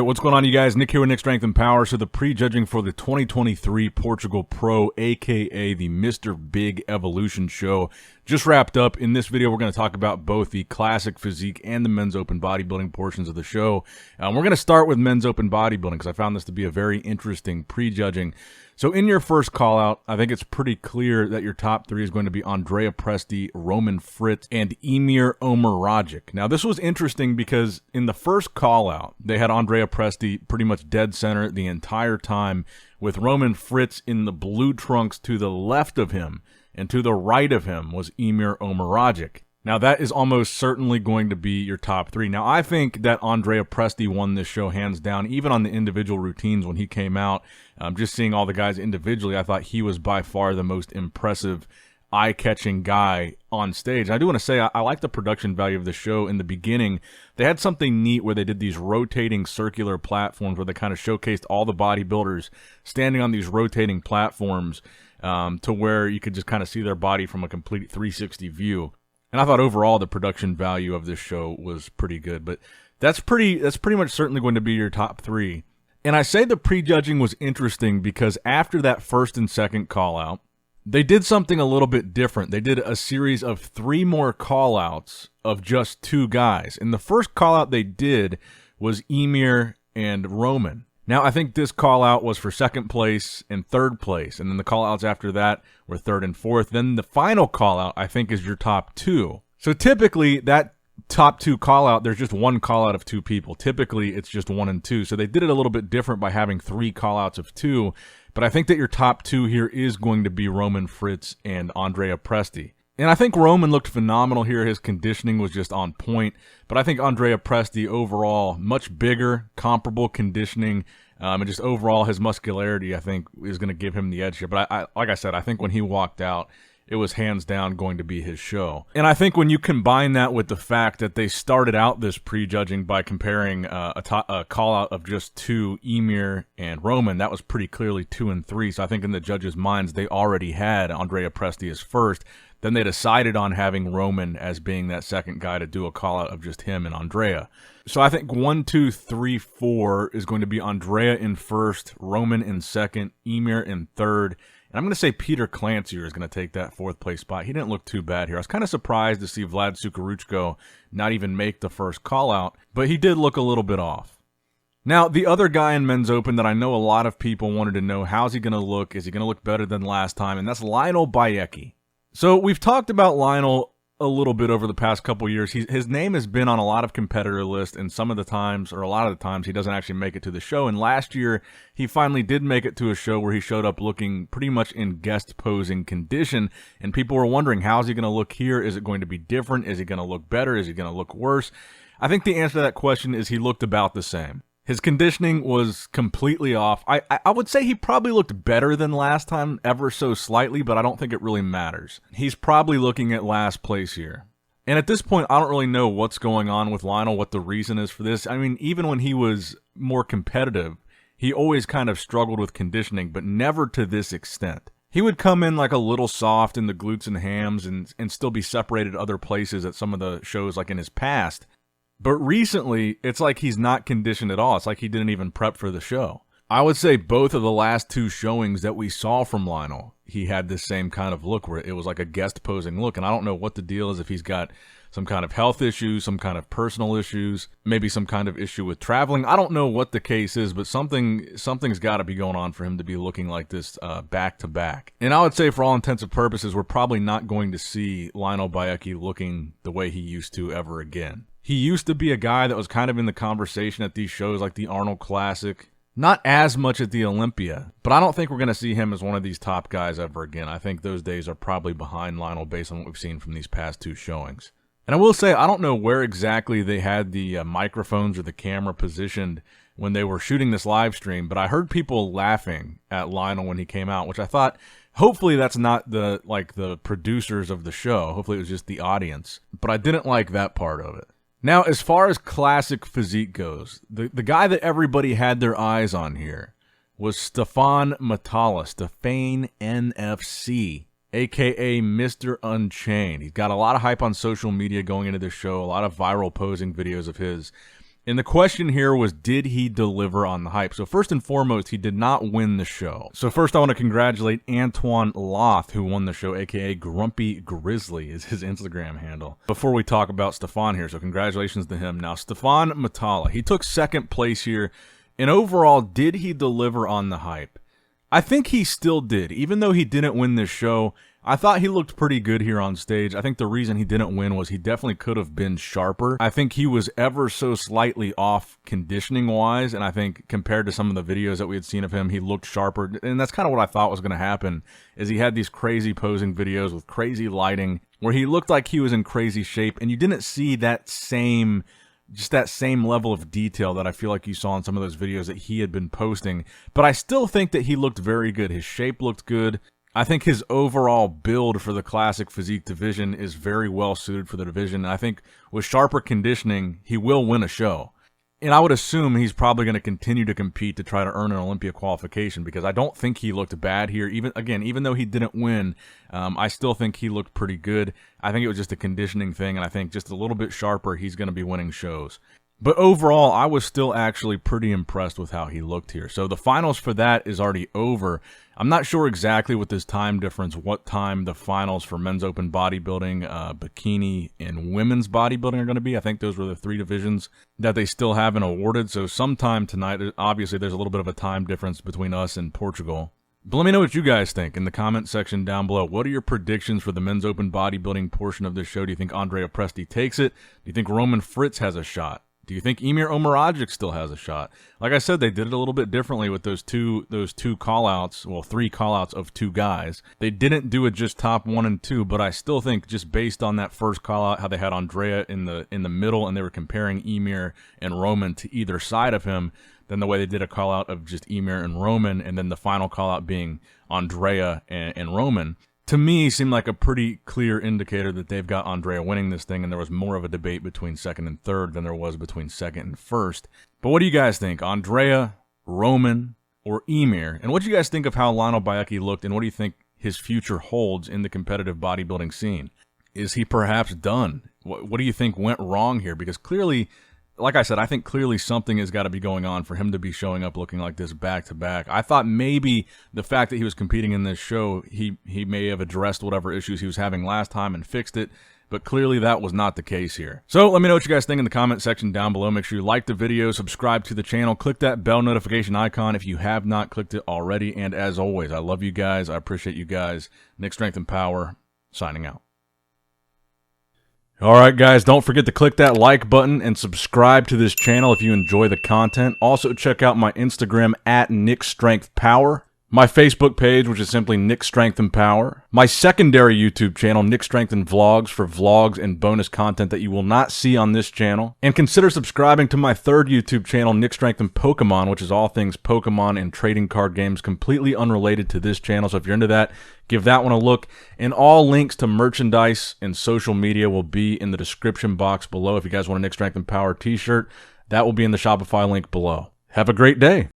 Alright, what's going on, you guys? Nick here with Nick Strength and Power. So the prejudging for the 2023 Portugal Pro, aka the Mr. Big Evolution Show, just wrapped up. In this video, we're going to talk about both the classic physique and the men's open bodybuilding portions of the show. We're going to start with men's open bodybuilding because I found this to be a very interesting prejudging. So in your first call out, I think it's pretty clear that your top three is going to be Andrea Presti, Roman Fritz, and Emir Omaragic. Now this was interesting because in the first call out, they had Andrea Presti pretty much dead center the entire time, with Roman Fritz in the blue trunks to the left of him, and to the right of him was Emir Omaragic. Now that is almost certainly going to be your top three. Now I think that Andrea Presti won this show hands down, even on the individual routines when he came out. Just seeing all the guys individually, I thought he was by far the most impressive, eye-catching guy on stage. And I do want to say I like the production value of the show. In the beginning, they had something neat where they did these rotating circular platforms where they kind of showcased all the bodybuilders standing on these rotating platforms to where you could just kind of see their body from a complete 360 view. And I thought overall the production value of this show was pretty good, but that's pretty much certainly going to be your top three. And I say the prejudging was interesting because after that first and second call out, they did something a little bit different. They did a series of 3 more call outs of just 2 guys. And the first call out they did was Emir and Roman. Now, I think this call-out was for second place and third place, and then the call-outs after that were third and fourth. Then the final call-out, I think, is your top 2. So typically, that top 2 call-out, there's just one call-out of 2 people. Typically, it's just 1 and 2. So they did it a little bit different by having 3 call-outs of 2, but I think that your top 2 here is going to be Roman Fritz and Andrea Presti. And I think Roman looked phenomenal here. His conditioning was just on point. But I think Andrea Presti overall, much bigger, comparable conditioning, and just overall his muscularity, I think, is going to give him the edge here. But like I said, I think when he walked out, it was hands down going to be his show. And I think when you combine that with the fact that they started out this prejudging by comparing a call-out of just 2, Emir and Roman, that was pretty clearly 2 and 3. So I think in the judges' minds, they already had Andrea Presti as first. Then they decided on having Roman as being that second guy to do a call-out of just him and Andrea. So I think 1, 2, 3, 4 is going to be Andrea in first, Roman in second, Emir in third. And I'm going to say Peter Clancy is going to take that 4th place spot. He didn't look too bad here. I was kind of surprised to see Vlad Sukaruchko not even make the first call-out, but he did look a little bit off. Now, the other guy in Men's Open that I know a lot of people wanted to know, how's he going to look? Is he going to look better than last time? And that's Lionel Beyeke. So we've talked about Lionel a little bit over the past couple years. His name has been on a lot of competitor lists, and some of the times, or a lot of the times, he doesn't actually make it to the show. And last year, he finally did make it to a show where he showed up looking pretty much in guest posing condition, and people were wondering, how's he going to look here? Is it going to be different? Is he going to look better? Is he going to look worse? I think the answer to that question is he looked about the same. His conditioning was completely off. I would say he probably looked better than last time, ever so slightly, but I don't think it really matters. He's probably looking at last place here. And at this point, I don't really know what's going on with Lionel, what the reason is for this. I mean, even when he was more competitive, he always kind of struggled with conditioning, but never to this extent. He would come in like a little soft in the glutes and hams and still be separated other places at some of the shows like in his past. But recently, it's like he's not conditioned at all. It's like he didn't even prep for the show. I would say both of the last 2 showings that we saw from Lionel, he had this same kind of look where it was like a guest posing look. And I don't know what the deal is, if he's got some kind of health issues, some kind of personal issues, maybe some kind of issue with traveling. I don't know what the case is, but something's got to be going on for him to be looking like this back to back. And I would say for all intents and purposes, we're probably not going to see Lionel Beyeke looking the way he used to ever again. He used to be a guy that was kind of in the conversation at these shows like the Arnold Classic. Not as much at the Olympia, but I don't think we're going to see him as one of these top guys ever again. I think those days are probably behind Lionel based on what we've seen from these past 2 showings. And I will say, I don't know where exactly they had the microphones or the camera positioned when they were shooting this live stream, but I heard people laughing at Lionel when he came out, which I thought, hopefully that's not the producers of the show. Hopefully it was just the audience. But I didn't like that part of it. Now, as far as classic physique goes, the guy that everybody had their eyes on here was Stephane Matala, Stephane NFC, a.k.a. Mr. Unchained. He's got a lot of hype on social media going into this show, a lot of viral posing videos of his. And the question here was, did he deliver on the hype? So first and foremost, he did not win the show. So first I want to congratulate Antoine Loth, who won the show, aka Grumpy Grizzly is his Instagram handle, before we talk about Stephane here. So congratulations to him. Now, Stephane Matala, he took second place here. And overall, did he deliver on the hype? I think he still did. Even though he didn't win this show, I thought he looked pretty good here on stage. I think the reason he didn't win was he definitely could have been sharper. I think he was ever so slightly off conditioning-wise, and I think compared to some of the videos that we had seen of him, he looked sharper. And that's kind of what I thought was going to happen, is he had these crazy posing videos with crazy lighting where he looked like he was in crazy shape, and you didn't see that same level of detail that I feel like you saw in some of those videos that he had been posting. But I still think that he looked very good. His shape looked good. I think his overall build for the classic physique division is very well suited for the division. I think with sharper conditioning, he will win a show. And I would assume he's probably going to continue to compete to try to earn an Olympia qualification, because I don't think he looked bad here. Even though he didn't win, I still think he looked pretty good. I think it was just a conditioning thing, and I think just a little bit sharper, he's going to be winning shows. But overall, I was still actually pretty impressed with how he looked here. So the finals for that is already over. I'm not sure exactly with this time difference what time the finals for men's open bodybuilding, bikini, and women's bodybuilding are going to be. I think those were the 3 divisions that they still haven't awarded. So sometime tonight, obviously there's a little bit of a time difference between us and Portugal. But let me know what you guys think in the comment section down below. What are your predictions for the men's open bodybuilding portion of this show? Do you think Andrea Presti takes it? Do you think Roman Fritz has a shot? Do you think Emir Omaragic still has a shot? Like I said, they did it a little bit differently with those two call-outs, well, 3 call-outs of 2 guys. They didn't do it just top 1 and 2, but I still think just based on that first call-out, how they had Andrea in the middle and they were comparing Emir and Roman to either side of him, then the way they did a call-out of just Emir and Roman, and then the final call-out being Andrea and Roman, to me, seemed like a pretty clear indicator that they've got Andrea winning this thing, and there was more of a debate between second and third than there was between second and first. But what do you guys think? Andrea, Roman, or Emir? And what do you guys think of how Lionel Beyeke looked, and what do you think his future holds in the competitive bodybuilding scene? Is he perhaps done? What do you think went wrong here? Because clearly, like I said, I think clearly something has got to be going on for him to be showing up looking like this back-to-back. I thought maybe the fact that he was competing in this show, he may have addressed whatever issues he was having last time and fixed it, but clearly that was not the case here. So let me know what you guys think in the comment section down below. Make sure you like the video, subscribe to the channel, click that bell notification icon if you have not clicked it already, and as always, I love you guys. I appreciate you guys. Nick Strength and Power, signing out. Alright guys, don't forget to click that like button and subscribe to this channel if you enjoy the content. Also check out my Instagram at Nick Strength Power, my Facebook page, which is simply Nick Strength and Power, my secondary YouTube channel, Nick Strength and Vlogs, for vlogs and bonus content that you will not see on this channel, and consider subscribing to my third YouTube channel, Nick Strength and Pokemon, which is all things Pokemon and trading card games, completely unrelated to this channel. So if you're into that, give that one a look. And all links to merchandise and social media will be in the description box below. If you guys want a Nick Strength and Power t-shirt, that will be in the Shopify link below. Have a great day.